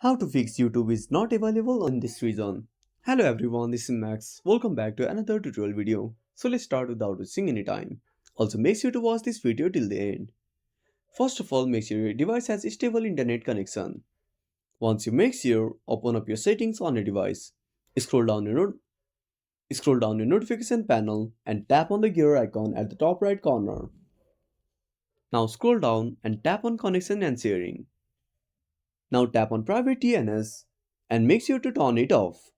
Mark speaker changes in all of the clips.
Speaker 1: How to fix YouTube is not available in this region. Hello everyone, this is Max. Welcome back to another tutorial video. So let's start without wasting any time. Also make sure to watch this video till the end. First of all, make sure your device has a stable internet connection. Once you make sure, open up your settings on your device. Scroll down your notification panel and tap on the gear icon at the top right corner. Now scroll down and tap on connection and sharing. Now tap on private DNS and make sure to turn it off.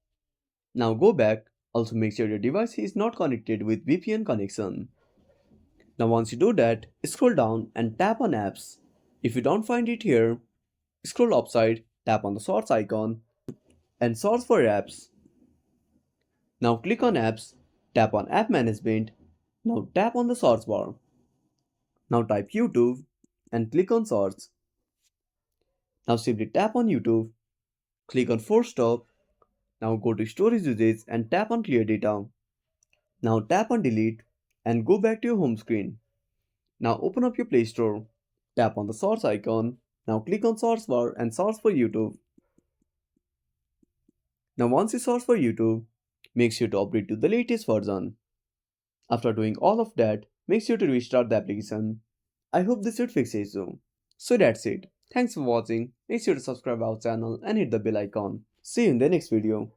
Speaker 1: Now go back, also make sure your device is not connected with VPN connection. Now once you do that, scroll down and tap on apps. If you don't find it here, scroll upside, tap on the search icon and search for apps. Now click on apps, tap on app management, now tap on the search bar. Now type YouTube and click on search. Now simply tap on YouTube, click on force stop. Now go to storage usage and tap on clear data. Now tap on delete and go back to your home screen. Now open up your Play Store, tap on the search icon, now click on search bar and search for YouTube. Now once you search for YouTube, make sure to update to the latest version. After doing all of that, make sure to restart the application. I hope this should fix it soon. So that's it. Thanks for watching. Make sure to subscribe our channel and hit the bell icon. See you in the next video.